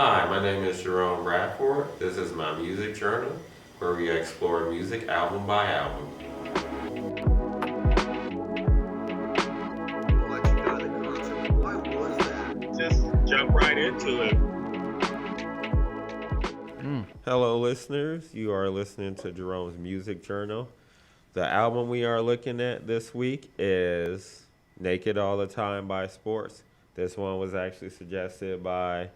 Hi, my name is Jerome Bradford. This is my music journal where we explore music album by album. We'll let you go to the concert. Why was that? Just jump right into it. Hello, listeners. You are listening to Jerome's music journal. The album we are looking at this week is Naked All the Time by Sports. This one was actually suggested by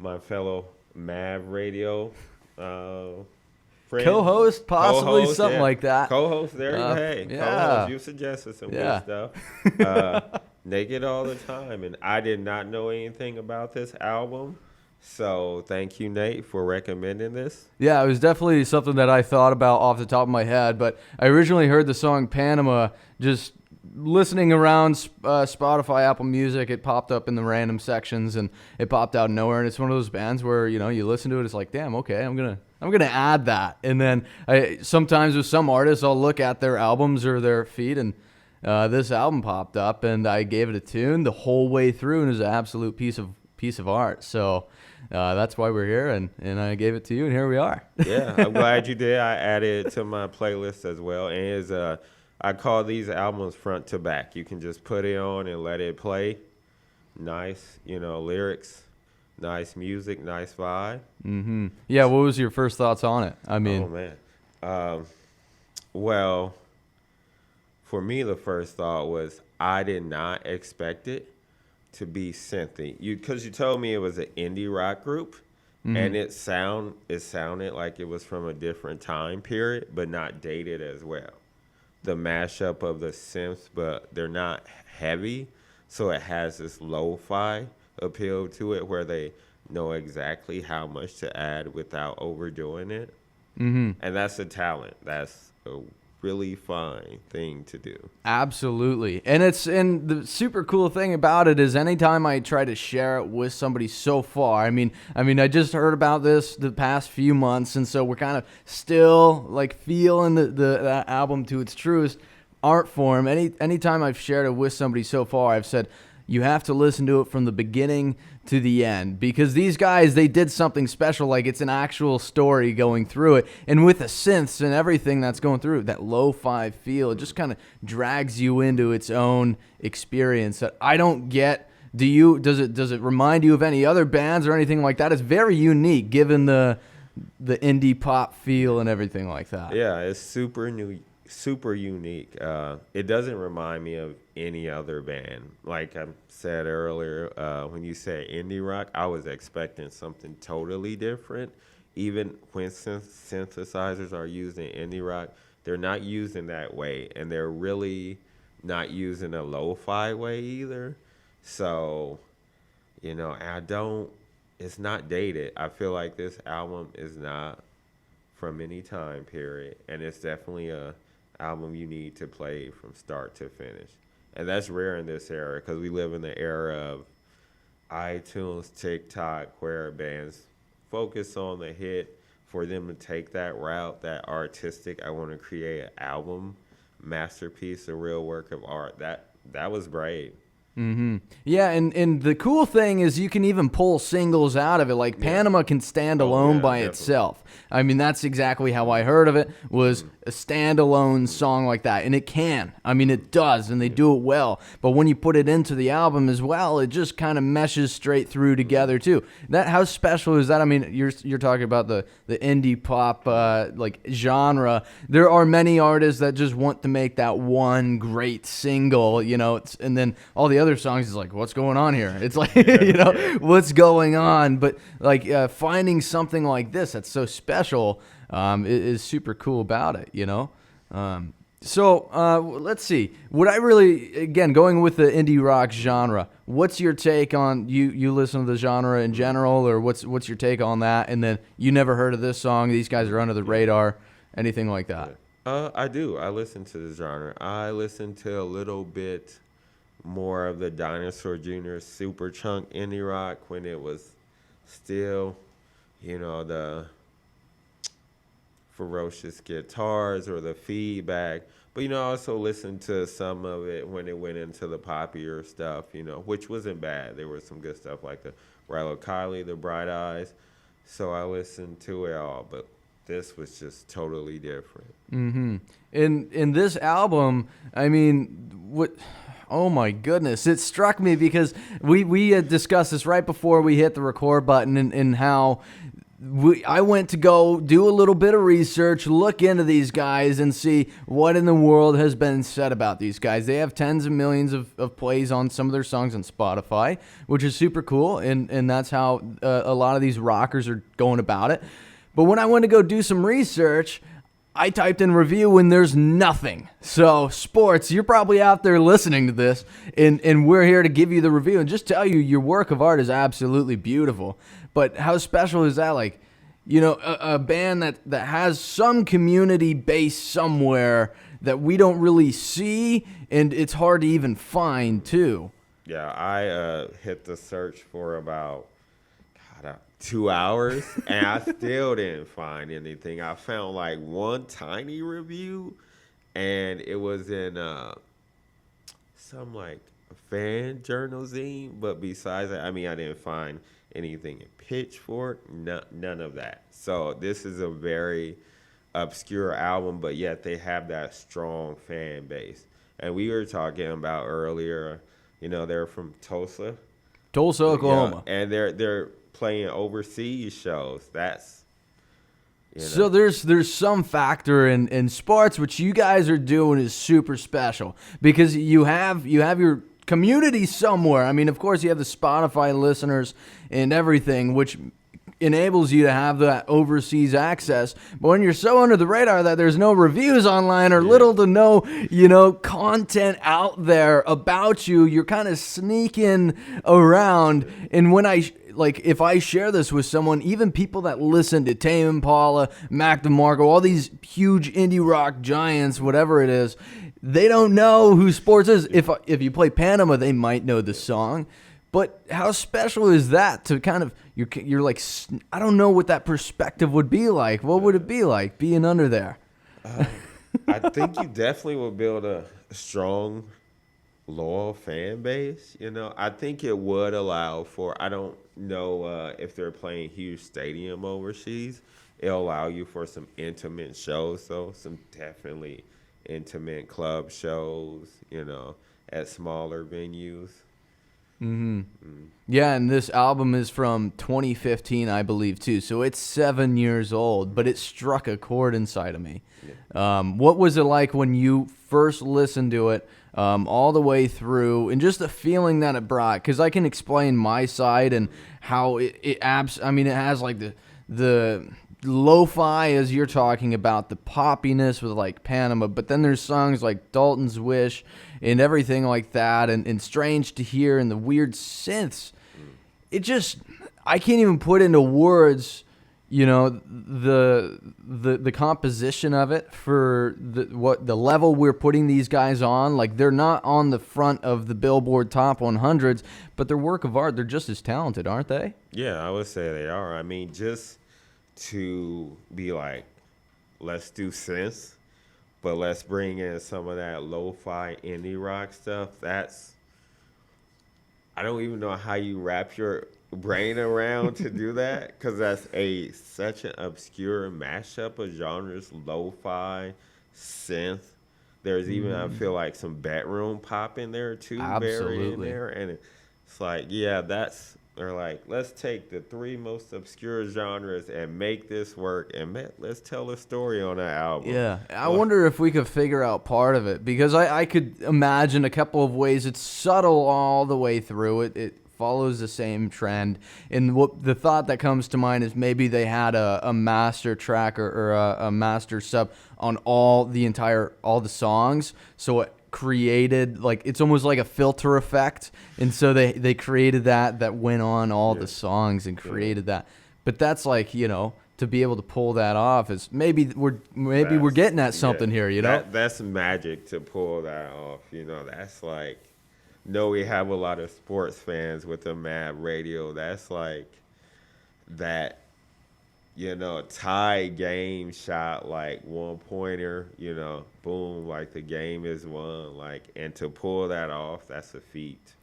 my fellow Mavradio friend. Co-host, possibly Co-host, something yeah. like that. Co-host, there you hey. yeah. Co-host, you suggested some Yeah. good stuff. Naked All the Time. And I did not know anything about this album. So thank you, Nate, for recommending this. Yeah, it was definitely something that I thought about off the top of my head. But I originally heard the song Panama just listening around Spotify, Apple Music. It popped up in the random sections and it popped out of nowhere. And it's one of those bands where, you listen to it, it's like, damn, okay, I'm gonna add that. And then sometimes with some artists, I'll look at their albums or their feed, and this album popped up, and I gave it a tune the whole way through, and it was an absolute piece of art. So that's why we're here, and I gave it to you, and here we are. Yeah, I'm glad you did. I added it to my playlist as well. And I call these albums front to back. You can just put it on and let it play. Nice, lyrics, nice music, nice vibe. Mm-hmm. Yeah, what was your first thoughts on it? I mean, Oh man. Well, for me, the first thought was I did not expect it to be synthy. Because you told me it was an indie rock group, and it sounded like it was from a different time period, but not dated as well. The mashup of the synths, but they're not heavy, so it has this lo-fi appeal to it where they know exactly how much to add without overdoing it. And that's a talent. That's a really fine thing to do. absolutely. And the super cool thing about it is anytime I try to share it with somebody so far, I mean I just heard about this the past few months, and so we're kind of still like feeling the album to its truest art form. Anytime I've shared it with somebody so far, I've said you have to listen to it from the beginning to the end, because these guys, they did something special. Like, it's an actual story going through it, and with the synths and everything that's going through it, that lo-fi feel, it just kind of drags you into its own experience that I don't get. Does it remind you of any other bands or anything like that? It's very unique given the indie pop feel and everything like that. Yeah, it's super unique. It doesn't remind me of any other band. Like I said earlier, when you said indie rock, I was expecting something totally different. Even when synthesizers are used in indie rock, they're not used in that way, and they're really not used in a lo-fi way either. So, it's not dated. I feel like this album is not from any time period, and it's definitely a album you need to play from start to finish. And that's rare in this era because we live in the era of iTunes, TikTok, where bands focus on the hit. For them to take that route, that artistic, I want to create an album masterpiece, a real work of art. That was brave. Yeah, and the cool thing is you can even pull singles out of it. Like Panama can stand alone by definitely. itself. I mean, that's exactly how I heard of it, was a standalone song like that. And it can. I mean, it does, and they do it well. But when you put it into the album as well, it just kind of meshes straight through together too. How special is that? I mean, you're talking about the indie pop like genre. There are many artists that just want to make that one great single, and then all the other songs is like, what's going on here? It's like, what's going on? But like finding something like this that's so special is super cool about it, So let's see. Would I really, again, going with the indie rock genre, what's your take on, you listen to the genre in general, or what's your take on that? And then you never heard of this song, these guys are under the radar, anything like that? I do. I listen to the genre. I listen to a little bit more of the Dinosaur Jr. Super Chunk indie rock when it was still, the ferocious guitars or the feedback. But, I also listened to some of it when it went into the poppier stuff, which wasn't bad. There was some good stuff like the Rilo Kiley, The Bright Eyes. So I listened to it all, but this was just totally different. In this album, I mean, what? Oh my goodness! It struck me because we had discussed this right before we hit the record button, and how I went to go do a little bit of research, look into these guys, and see what in the world has been said about these guys. They have tens of millions of plays on some of their songs on Spotify, which is super cool, and that's how a lot of these rockers are going about it. But when I went to go do some research, I typed in review and there's nothing. So, Sports, you're probably out there listening to this, and we're here to give you the review and just tell you your work of art is absolutely beautiful. But how special is that? Like, you know, a band that has some community base somewhere that we don't really see, and it's hard to even find, too. Yeah, I hit the search for about 2 hours, and I still didn't find anything. I found like one tiny review, and it was in some like fan journal zine. But besides that, I mean, I didn't find anything in Pitchfork, none of that. So this is a very obscure album, but yet they have that strong fan base. And we were talking about earlier, you know, they're from Tulsa, Oklahoma. yeah, and they're playing overseas shows. That's, you know. So there's some factor in sports, which you guys are doing is super special because you have your community somewhere. I mean, of course, you have the Spotify listeners and everything, which enables you to have that overseas access. But when you're so under the radar that there's no reviews online or little to no, you know, content out there about you, you're kind of sneaking around. And when if I share this with someone, even people that listen to Tame Impala, Mac DeMarco, all these huge indie rock giants, whatever it is, they don't know who Sports is. If you play Panama, they might know the song. But how special is that to kind of, you're like, I don't know what that perspective would be like. What would it be like being under there? I think you definitely will build a strong, loyal fan base. You know, I think it would allow for, I don't know if they're playing huge stadium overseas. It'll allow you for some intimate shows, though, some definitely intimate club shows, you know, at smaller venues. Yeah, and this album is from 2015, I believe, too. So it's 7 years old, but it struck a chord inside of me. What was it like when you first listened to it all the way through, and just the feeling that it brought? Because I can explain my side and how it has like the lo-fi, as you're talking about, the poppiness with like Panama, but then there's songs like Dalton's Wish and everything like that, and Strange to Hear, and the weird synths. It just, I can't even put into words, you know, the composition of it for the level we're putting these guys on. Like, they're not on the front of the Billboard Top 100s, but their work of art, they're just as talented, aren't they? Yeah, I would say they are. I mean, just to be like, let's do synths, but let's bring in some of that lo-fi indie rock stuff. That's, I don't even know how you wrap your brain around to do that, because that's such an obscure mashup of genres, lo-fi, synth. There's even, I feel like, some bedroom pop in there too, buried in there. And it's like, yeah, they're like, let's take the three most obscure genres and make this work, and let's tell a story on that album. Yeah, I wonder if we could figure out part of it, because I could imagine a couple of ways. It's subtle all the way through. It follows the same trend. And what the thought that comes to mind is maybe they had a master track or a master sub on all the songs, so it created, like, it's almost like a filter effect, and so they created that went on all the songs and created that. But that's like, you know, to be able to pull that off is maybe we're getting at something here, you know. That's magic to pull that off, you know. That's like, we have a lot of sports fans with the Mavradio. That's like that, you know, tie game shot, like one-pointer, you know, boom, like the game is won. Like, and to pull that off, that's a feat.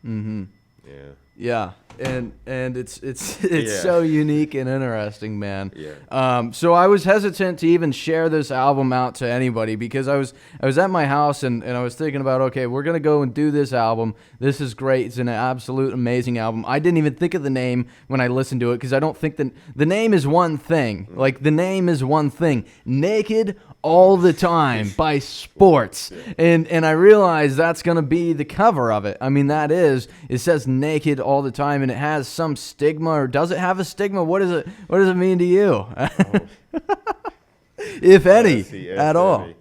Mm-hmm. Yeah. Yeah, and it's Yeah. so unique and interesting, man. Yeah. So I was hesitant to even share this album out to anybody because I was at my house and I was thinking about, okay, we're gonna go and do this album. This is great. It's an absolute amazing album. I didn't even think of the name when I listened to it because I don't think the name is one thing. Like the name is one thing. Naked All the Time by Sports. And I realized that's going to be the cover of it. I mean, it says naked all the time, and it has some stigma, or does it have a stigma? What does it mean to you? If any, Let's see, at if all. any.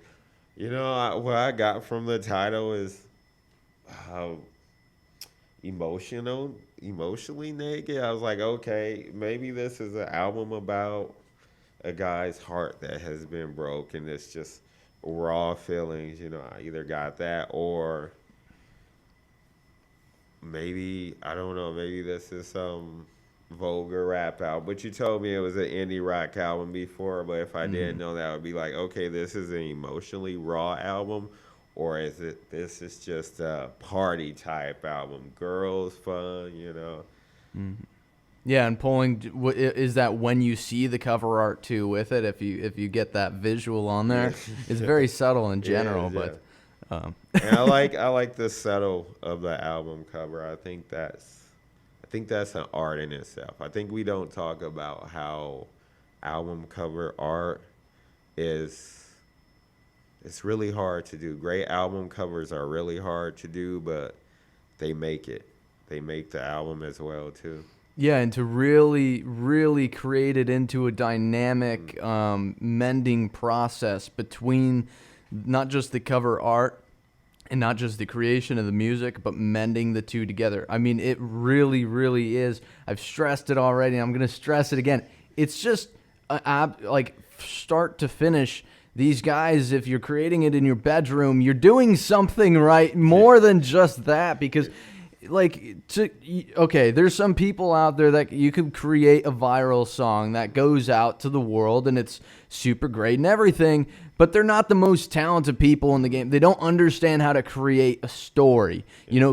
You know, what I got from the title is how emotionally naked. I was like, okay, maybe this is an album about a guy's heart that has been broken. It's just raw feelings. You know, I either got that or maybe, I don't know, maybe this is some vulgar rap album. But you told me it was an indie rock album before, but if I didn't know that, I would be like, okay, this is an emotionally raw album, or this is just a party type album, girls fun, you know. Yeah, and is that when you see the cover art too with it? If you get that visual on there, it's very subtle in general, Yeah. but. And I like the subtle of the album cover. I think that's an art in itself. I think we don't talk about how album cover art is. It's really hard to do. Great album covers are really hard to do, but they make it. They make the album as well too. Yeah, and to really, really create it into a dynamic mending process between not just the cover art and not just the creation of the music, but mending the two together. I mean, it really, really is. I've stressed it already, and I'm going to stress it again. It's just like start to finish. These guys, if you're creating it in your bedroom, you're doing something right, more than just that, because there's some people out there that you could create a viral song that goes out to the world and it's super great and everything, but they're not the most talented people in the game. They don't understand how to create a story,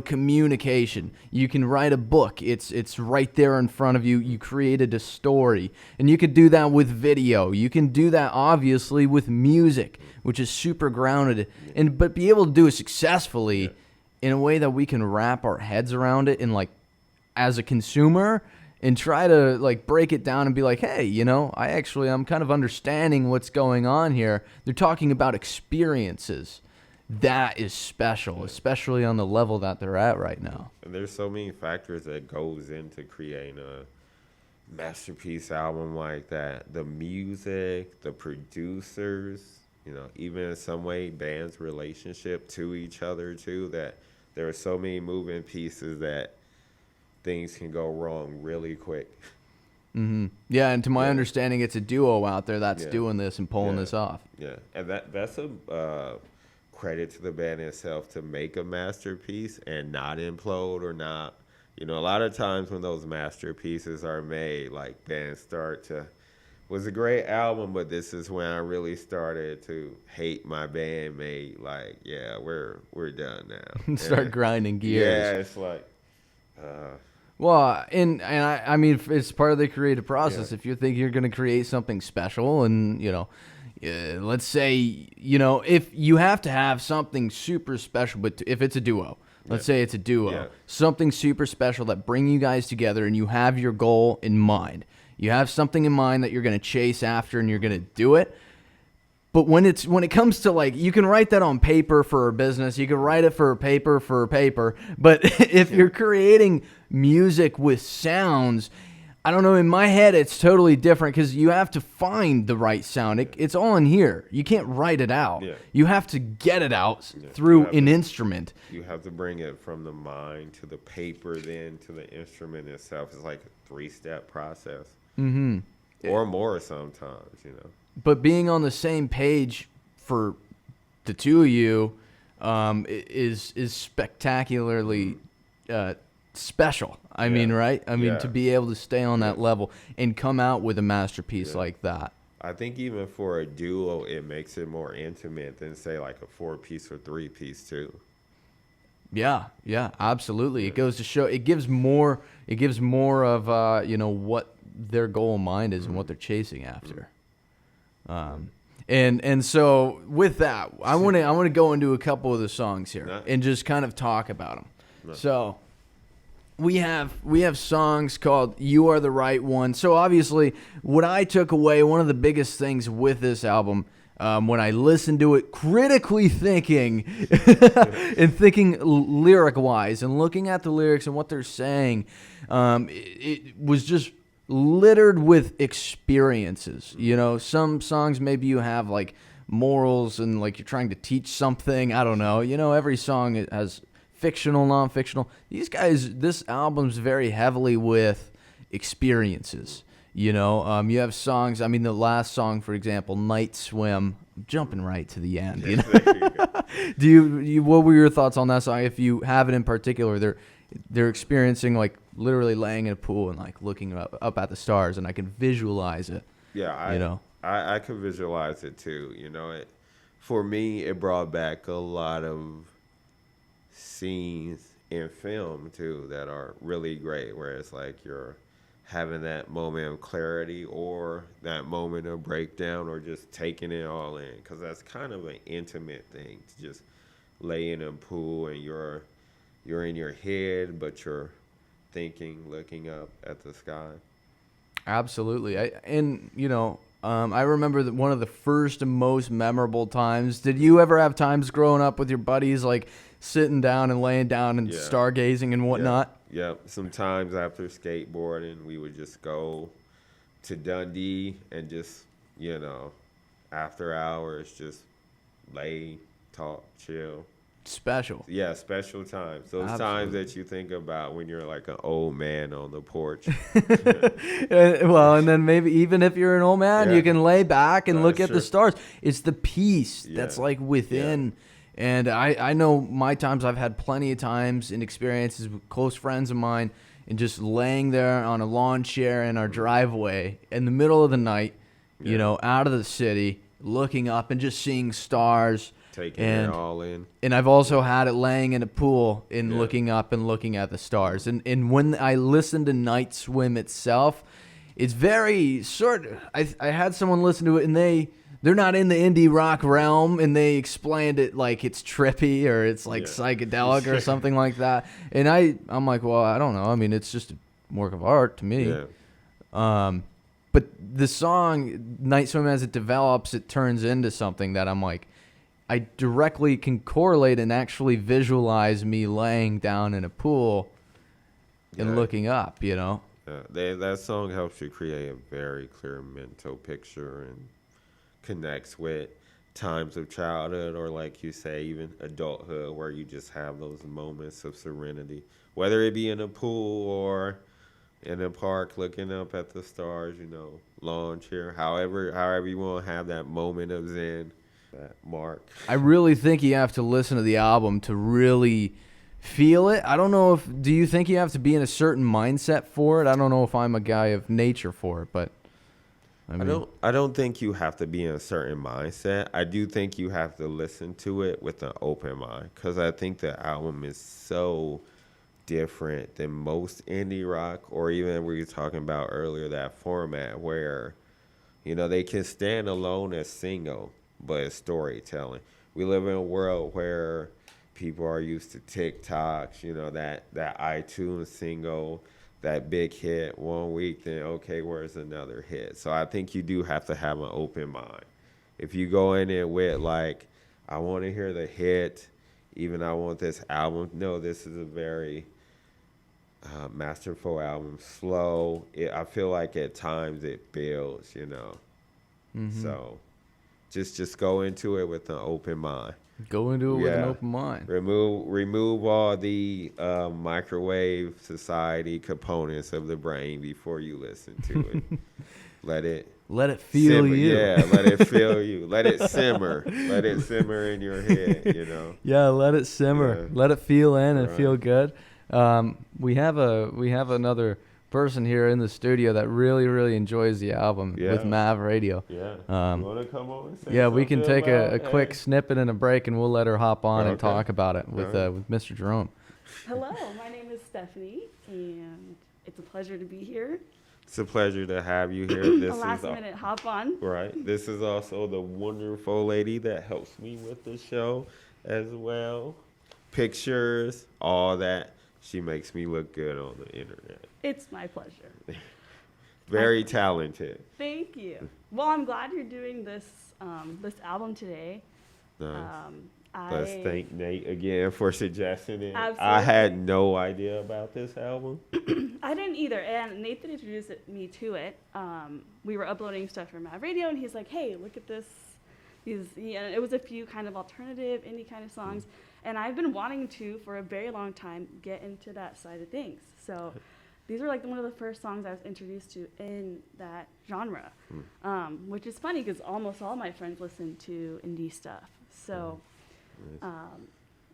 communication. You can write a book. It's right there in front of you. You created a story, and you could do that with video. You can do that obviously with music, which is super grounded, but be able to do it successfully in a way that we can wrap our heads around it and as a consumer and try to break it down and be like, hey, I'm kind of understanding what's going on here. They're talking about experiences. That is special, especially on the level that they're at right now. And there's so many factors that goes into creating a masterpiece album like that. The music, the producers, even in some way bands' relationship to each other too, that there are so many moving pieces that things can go wrong really quick. Mm-hmm. Yeah, and to my understanding, it's a duo out there that's doing this and pulling this off. Yeah, and that's a credit to the band itself to make a masterpiece and not implode or not. A lot of times when those masterpieces are made, bands start to, was a great album, but this is when I really started to hate my bandmate. We're done now. Start grinding gears. Yeah, it's well, and I mean, it's part of the creative process. Yeah. If you think you're going to create something special, and let's say if you have to have something super special, but if it's a duo. Let's say it's a duo, something super special that bring you guys together, and you have your goal in mind. You have something in mind that you're going to chase after, and you're going to do it. But when it comes to you can write that on paper for a business, you can write it for paper. But if you're creating music with sounds, I don't know. In my head, it's totally different because you have to find the right sound. It's all in here. You can't write it out. Yeah. You have to get it out through an instrument. You have to bring it from the mind to the paper, then to the instrument itself. It's like a 3-step process. Mm-hmm. Or more sometimes, But being on the same page for the two of you is spectacularly special. I mean, right? I mean, to be able to stay on that level and come out with a masterpiece like that. I think even for a duo, it makes it more intimate than, say, like a 4-piece or 3-piece, too. Yeah, absolutely. It goes to show, it gives more of what their goal in mind is and what they're chasing after. And so with that, I want to go into a couple of the songs here and just kind of talk about them. So we have songs called "You Are the Right One." So obviously, what I took away, one of the biggest things with this album, when I listened to it, critically thinking and thinking lyric-wise and looking at the lyrics and what they're saying, it was just littered with experiences. Some songs maybe you have like morals and like you're trying to teach something. I don't know. Every song has fictional, non-fictional. These guys, this album's very heavily with experiences. You have songs. I mean, the last song, for example, "Night Swim." I'm jumping right to the end. Do you? What were your thoughts on that song? If you have it in particular, they're experiencing like literally laying in a pool and like looking up at the stars, and I can visualize it. Yeah, I could visualize it too. For me, it brought back a lot of scenes in film too that are really great, where it's like you're having that moment of clarity or that moment of breakdown or just taking it all in, because that's kind of an intimate thing to just lay in a pool and you're in your head, but you're thinking, looking up at the sky. Absolutely. I remember that one of the first and most memorable times. Did you ever have times growing up with your buddies, like sitting down and laying down and stargazing and whatnot? Yep. Sometimes after skateboarding, we would just go to Dundee and just, after hours, just lay, talk, chill. Special. Yeah, special times. Those Absolutely. Times that you think about when you're like an old man on the porch. Well, and then maybe even if you're an old man, you can lay back and look at the stars. It's the peace that's like within. And I know my times, I've had plenty of times and experiences with close friends of mine and just laying there on a lawn chair in our driveway in the middle of the night, out of the city, looking up and just seeing stars. Taking it all in. And I've also had it laying in a pool and looking up and looking at the stars. And when I listen to Night Swim itself, it's very I had someone listen to it and they're not in the indie rock realm, and they explained it like it's trippy or it's like psychedelic or something like that. And I'm like, well, I don't know. I mean, it's just a work of art to me. Yeah. But the song Night Swim, as it develops, it turns into something that I'm like, I directly can correlate and actually visualize me laying down in a pool and looking up, That song helps you create a very clear mental picture and connects with times of childhood, or like you say, even adulthood, where you just have those moments of serenity, whether it be in a pool or in a park looking up at the stars, lawn chair, however you want to have that moment of zen. That mark. I really think you have to listen to the album to really feel it. I don't know do you think you have to be in a certain mindset for it? I don't know if I'm a guy of nature for it, but I don't think you have to be in a certain mindset. I do think you have to listen to it with an open mind, because I think the album is so different than most indie rock, or even we were talking about earlier, that format where, they can stand alone as single, but it's storytelling. We live in a world where people are used to TikToks, that iTunes single, that big hit one week, then okay, where's another hit? So I think you do have to have an open mind. If you go in there with like, I want to hear the hit, even I want this album. No, this is a very masterful album. Slow. I feel like at times it builds, So just go into it with an open mind. Go into it with an open mind. Remove all the microwave society components of the brain before you listen to it. Let it feel simmer. You. Yeah, let it feel you. Let it simmer. Let it simmer in your head. Yeah, let it simmer. Yeah. Let it feel in and feel good. We have another person here in the studio that really, really enjoys the album with Yeah. Mavradio. Yeah. You want to come over and say Yeah, we can something take a about- quick snippet and a break, and we'll let her hop on and Okay. talk about it with All right. with Mr. Jerome. Hello, my name is Stephanie, and it's a pleasure to be here. It's a pleasure to have you here. A This last is minute hop on. right. This is also the wonderful lady that helps me with the show as well. Pictures, all that. She makes me look good on the internet. It's my pleasure. Very talented. Thank you. Well, I'm glad you're doing this this album today. Nice. I Let's thank Nate again for suggesting it. I Absolutely. had no idea about this album. I didn't either, and Nathan introduced me to it. We were uploading stuff from Mavradio, and he's like, "Hey, look at this." It was a few kind of alternative indie kind of songs, and I've been wanting to for a very long time get into that side of things. So these were like one of the first songs I was introduced to in that genre, which is funny because almost all my friends listen to indie stuff. So.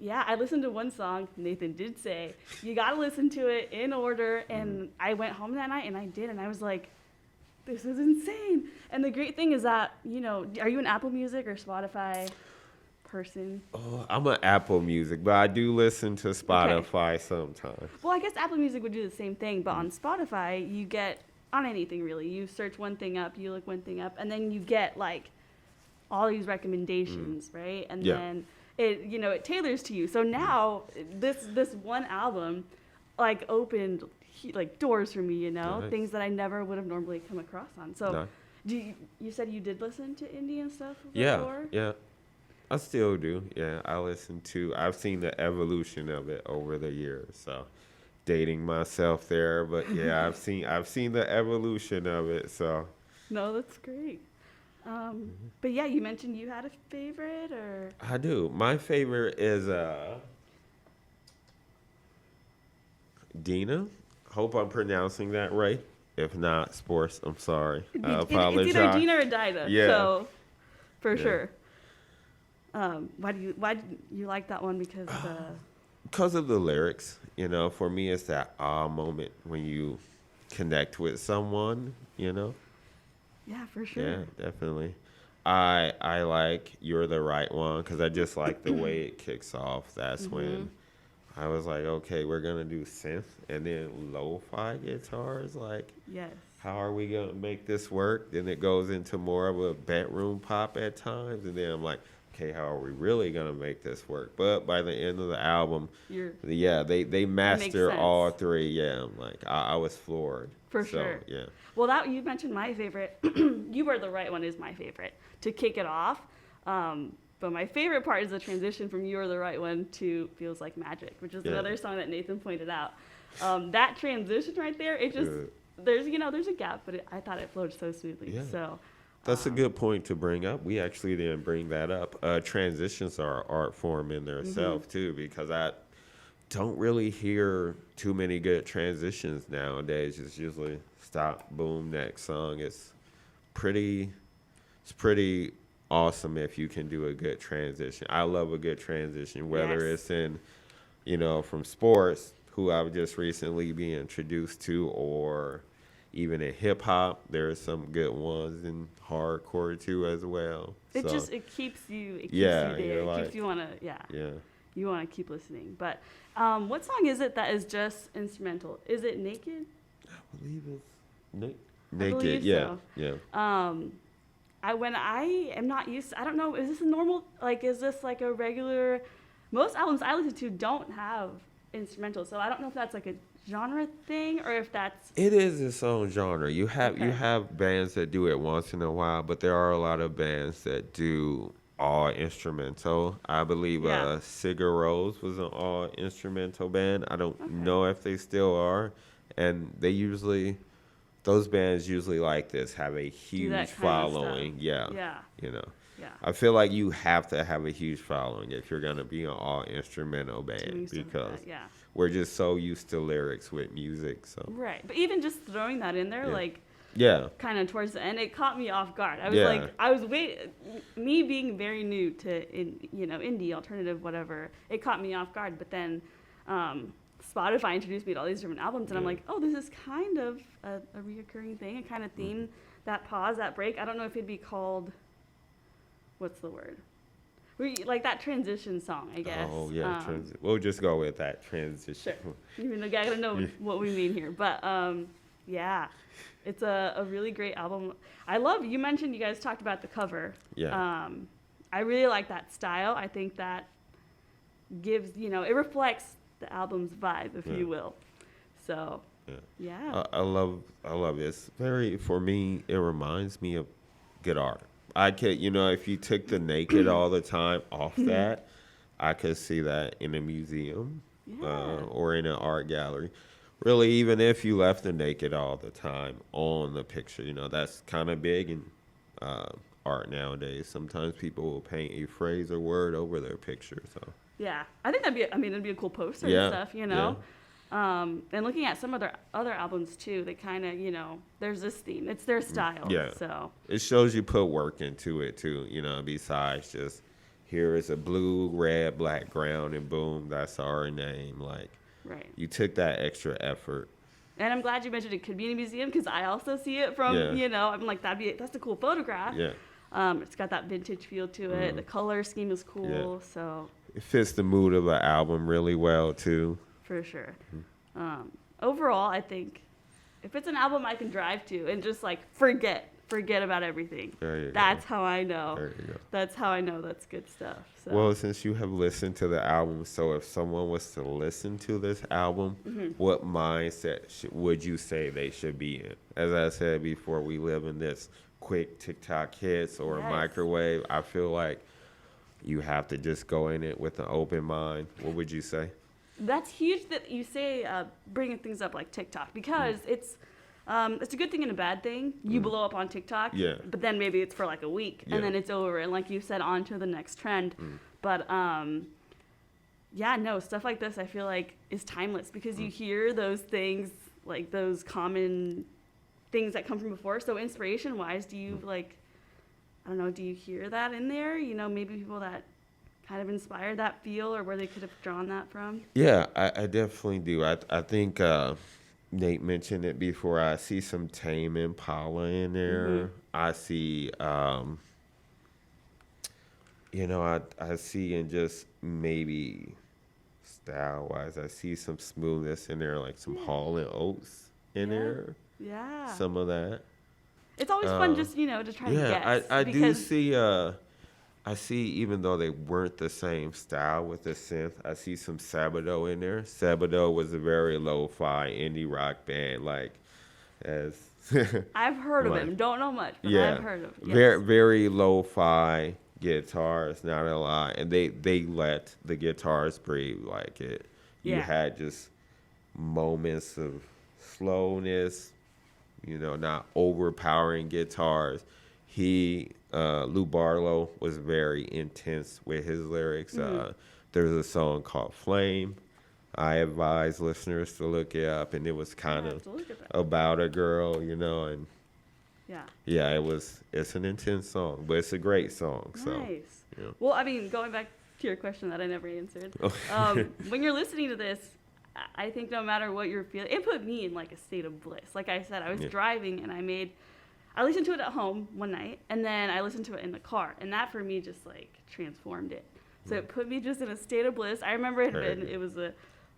Yeah, I listened to one song. Nathan did say, you got to listen to it in order. And I went home that night and I did. And I was like, this is insane. And the great thing is that, are you an Apple Music or Spotify person? Oh, I'm an Apple Music, but I do listen to Spotify sometimes. Well, I guess Apple Music would do the same thing. But on Spotify, you get on anything really. You search one thing up, you look one thing up, and then you get like all these recommendations, right? And Yeah. then it tailors to you. So now this one album like opened like doors for me, Nice. things that I never would have normally come across on. So Nice. you said you did listen to indie and stuff Yeah, before? yeah. I still do. Yeah, I've seen the evolution of it over the years. So dating myself there, but yeah, I've seen the evolution of it. So No, that's great. But yeah, you mentioned you had a favorite or I do. My favorite is Dina. Hope I'm pronouncing that right. If not, sports, I'm sorry. I apologize. It's either Dina or Dinah. Yeah. So for Yeah. sure. Why did you like that one? Because of the lyrics, for me, it's that moment when you connect with someone, Yeah, for sure. Yeah, definitely. I like You're the Right One because I just like the way it kicks off. That's when I was like, okay, we're going to do synth and then lo-fi guitars. Like, Yes. how are we going to make this work? Then it goes into more of a bedroom pop at times. And then I'm like, okay, how are we really going to make this work? But by the end of the album, they master sense. all three. Yeah, I'm like, I was floored. For So, sure. Yeah. Well, you mentioned my favorite. You Were the Right One is my favorite to kick it off. But my favorite part is the transition from You Are the Right One to Feels Like Magic, which is Yeah. another song that Nathan pointed out. That transition right there, it just, Good. there's a gap, but I thought it flowed so smoothly. Yeah. So That's a good point to bring up. We actually didn't bring that up. Transitions are an art form in themselves too, because I don't really hear too many good transitions nowadays. It's usually stop, boom, next song. It's pretty awesome if you can do a good transition. I love a good transition, whether Yes. it's in, from sports, who I've just recently been introduced to, or even in hip hop. There's some good ones in hardcore too as well. it keeps you there. you're It like- keeps you want to, Yeah. you want to keep listening. But what song is it that is just instrumental? Is it Naked? I believe it's believe Naked. Yeah. so. Yeah. When I am not used to, I don't know, is this a normal, is this like a regular, most albums I listen to don't have instrumental, so I don't know if that's like a genre thing or if that's, It is its own genre. You Okay. have bands that do it once in a while, but there are a lot of bands that do all instrumental. I believe Yeah. Sigur Rós was an all instrumental band. I don't Okay. know if they still are, and those bands usually like this have a huge that kind of following. stuff. Yeah. Yeah. Yeah. yeah. I feel like you have to have a huge following if you're gonna be an all instrumental Doing band stuff like because that, yeah. we're just so used to lyrics with music. So Right. But even just throwing that in there, Yeah. yeah, kind of towards the end, it caught me off guard. I was me being very new to indie, alternative, whatever. It caught me off guard. But then Spotify introduced me to all these different albums, and I'm like, oh, this is kind of a reoccurring thing, a kind of theme. That pause, that break. I don't know if it'd be called, what's the word? Like that transition song, I guess. Oh yeah, we'll just go with that transition. Sure. Even though I gotta know what we mean here, but yeah, it's a really great album. You mentioned you guys talked about the cover. Yeah. I really like that style. I think that gives, it reflects the album's vibe, if you will. So, yeah. I love this. For me, it reminds me of good art. I could, if you took the naked all the time off that, I could see that in a museum or in an art gallery. Really, even if you left the naked all the time on the picture, that's kind of big in art nowadays. Sometimes people will paint a phrase or word over their picture. So yeah, I think it'd be a cool poster and stuff, Yeah. And looking at some other albums too, they kind of, there's this theme. It's their style. Yeah. So it shows you put work into it too, besides just here is a blue, red, black ground and boom, that's our name. Like, right. You took that extra effort. And I'm glad you mentioned it could be in a museum because I also see it from, I'm like, that's a cool photograph. Yeah. It's got that vintage feel to it. The color scheme is cool. So it fits the mood of the album really well too. For sure. Overall, I think if it's an album I can drive to and just like forget about everything, that's how I know. There you go. That's how I know that's good stuff. So. Well, since you have listened to the album, so if someone was to listen to this album, what mindset would you say they should be in? As I said before, we live in this quick TikTok hits or microwave. I feel like you have to just go in it with an open mind. What would you say? That's huge that you say bringing things up like TikTok because it's a good thing and a bad thing. You blow up on TikTok, but then maybe it's for like a week and then it's over. And like you said, on to the next trend. But stuff like this I feel like is timeless because you hear those things, like those common things that come from before. So inspiration-wise, do you do you hear that in there? Maybe people that kind of inspired that feel or where they could have drawn that from? Yeah, I definitely do. I think Nate mentioned it before. I see some Tame Impala in there. I see, I see in just maybe style-wise, I see some smoothness in there, like some Hall and Oates in there. Yeah. Some of that. It's always fun just, to try to guess. I do see... I see, even though they weren't the same style with the synth, I see some Sabado in there. Sabado was a very lo-fi indie rock band, I've heard of him. Don't know much, but I've heard of him. Yes. Very, very lo-fi guitars, not a lot, and they let the guitars breathe like it. You had just moments of slowness, not overpowering guitars. Lou Barlow was very intense with his lyrics. There's a song called Flame. I advise listeners to look it up, and it was kind of about a girl, and it's an intense song, but it's a great song. Nice. So, well, I mean, going back to your question that I never answered, when you're listening to this, I think no matter what you're feeling, it put me in like a state of bliss. Like I said, I was driving and I listened to it at home one night, and then I listened to it in the car, and that for me just like transformed it. So it put me just in a state of bliss. I remember it was a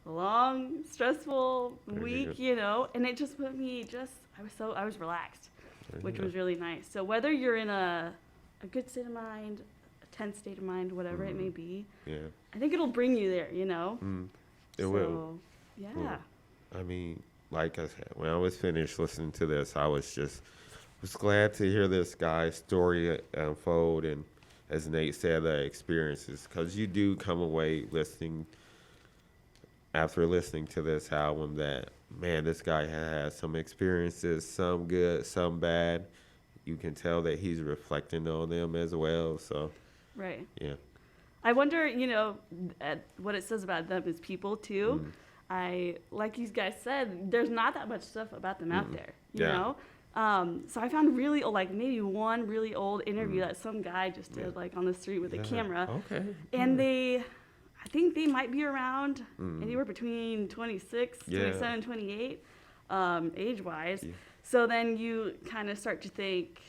long, stressful week, and it just put me I was relaxed, which was really nice. So whether you're in a good state of mind, a tense state of mind, whatever it may be, I think it'll bring you there, It will. Yeah. Well, I mean, like I said, when I was finished listening to this, I was glad to hear this guy's story unfold, and as Nate said, the experiences, because you do come away after listening to this album that, man, this guy has some experiences, some good, some bad. You can tell that he's reflecting on them as well. So, right. Yeah. I wonder, what it says about them as people too. Like you guys said, there's not that much stuff about them out there, you know? So I found maybe one really old interview that some guy just did on the street with a camera. Okay. And I think they might be around anywhere between 26, Yeah. 27, 28, age-wise. Yeah. So then you kind of start to think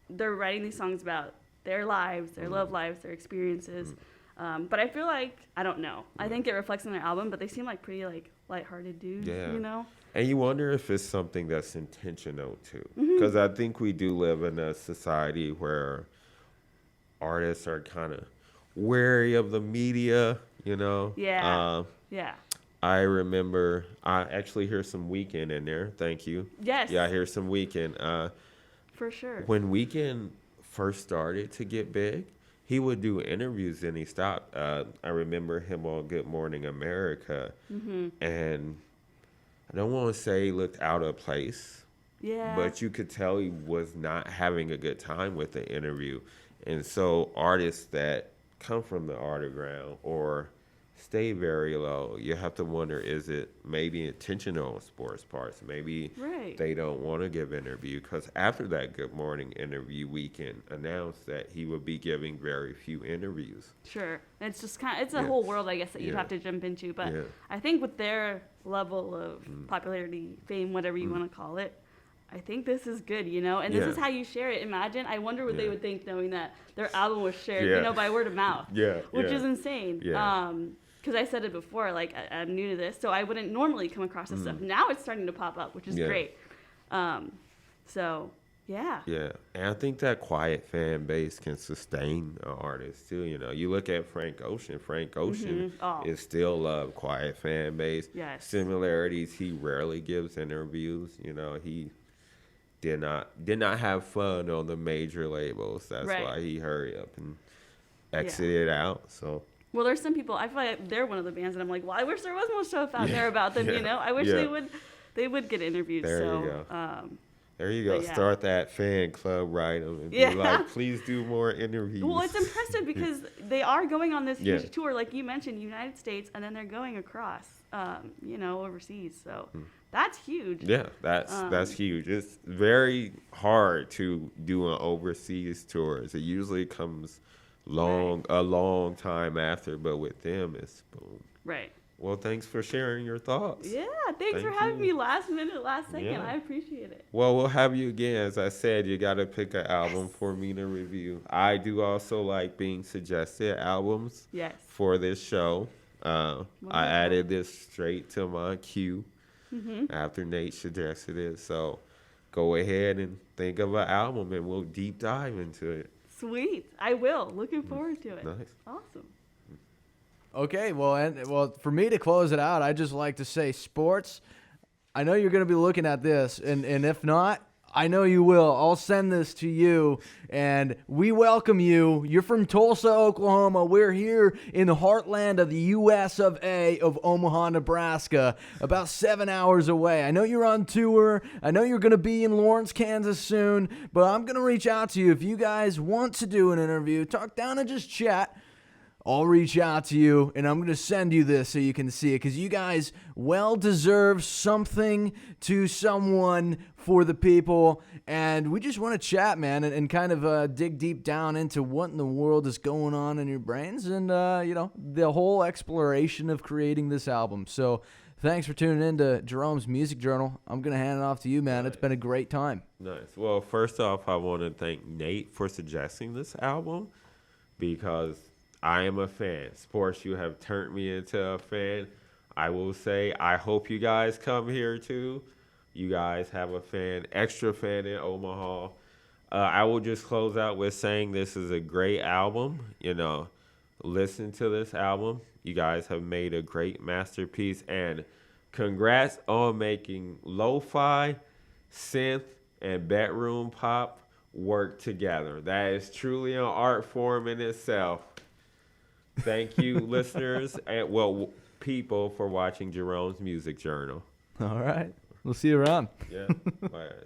they're writing these songs about their lives, their love lives, their experiences. But I feel like, I don't know. I think it reflects on their album, but they seem like pretty like lighthearted dudes, Yeah. you know? And you wonder if it's something that's intentional too, Mm-hmm. because I think we do live in a society where artists are kind of wary of the media, you know. Yeah. Yeah. I remember I actually hear some Weekend in there. Thank you. Yes. Yeah, I hear some Weekend. For sure. When Weekend first started to get big, he would do interviews and he stopped. I remember him on Good Morning America, and I don't want to say he looked out of place, Yeah. but you could tell he was not having a good time with the interview. And so artists that come from the underground or stay very low, you have to wonder, is it maybe intentional on sports parts? Maybe Right. they don't want to give interview, because after that Good Morning interview, Weekend announced that he would be giving very few interviews. Sure. It's just kind of, it's a Yeah. whole world, I guess, that you'd Yeah. have to jump into. But Yeah. I think with their level of popularity, fame, whatever you want to call it, I think this is good, you know? And this Yeah. is how you share it. Imagine, I wonder what they Yeah. would think knowing that their album was shared, Yeah. you know, by word of mouth. Yeah, Which yeah. is insane. Yeah. Because I said it before, like, I'm new to this, so I wouldn't normally come across this stuff. Now it's starting to pop up, which is Yeah. great. So, yeah. Yeah, and I think that quiet fan base can sustain an artist too. You know, you look at Frank Ocean. Frank Ocean Oh. is still loved, quiet fan base. Yes. Similarities. He rarely gives interviews. You know, he did not have fun on the major labels. That's Right. why he hurried up and exited out. So Well, there's some people, I feel like they're one of the bands, and I'm like, well, I wish there was more stuff out there about them, Yeah. you know? I wish Yeah. they would get interviewed. There so, you go. there you go. But yeah. Start that fan club, write them, and Yeah. be like, please do more interviews. Well, it's impressive because they are going on this Yeah. huge tour, like you mentioned, United States, and then they're going across, you know, overseas. So that's huge. Yeah, that's huge. It's very hard to do an overseas tour. It usually comes a long time after, but with them, it's boom. Right. Well, thanks for sharing your thoughts. Yeah, thanks for Thank having you. me last minute, last second. Yeah. I appreciate it. Well, we'll have you again. As I said, you got to pick an album for me to review. I do also like being suggested albums Yes. for this show. I Wonderful. added this straight to my queue after Nate suggested it. So go ahead and think of an album and we'll deep dive into it. Sweet. I will. Looking forward to it. Nice. Awesome. Okay, well, for me to close it out, I just like to say, sports. I know you're going to be looking at this, and if not, I know you will. I'll send this to you, and we welcome you. You're from Tulsa, Oklahoma. We're here in the heartland of the U.S. of A. of Omaha, Nebraska, about 7 hours away. I know you're on tour. I know you're going to be in Lawrence, Kansas soon, but I'm going to reach out to you. If you guys want to do an interview, talk down and just chat, I'll reach out to you, and I'm going to send you this so you can see it, because you guys well deserve something to someone for the people, and we just want to chat, man, and kind of dig deep down into what in the world is going on in your brains, and, you know, the whole exploration of creating this album. So thanks for tuning in to Jerome's Music Journal. I'm going to hand it off to you, man. It's been a great time. Nice. Well, first off, I want to thank Nate for suggesting this album, because I am a fan. Sports, you have turned me into a fan. I will say, I hope you guys come here too. You guys have a fan, extra fan in Omaha. I will just close out with saying this is a great album. You know, listen to this album. You guys have made a great masterpiece, and congrats on making lo-fi, synth, and bedroom pop work together. That is truly an art form in itself. Thank you, listeners, and people, for watching Jerome's Music Journal. All right. We'll see you around. Yeah. Bye, guys.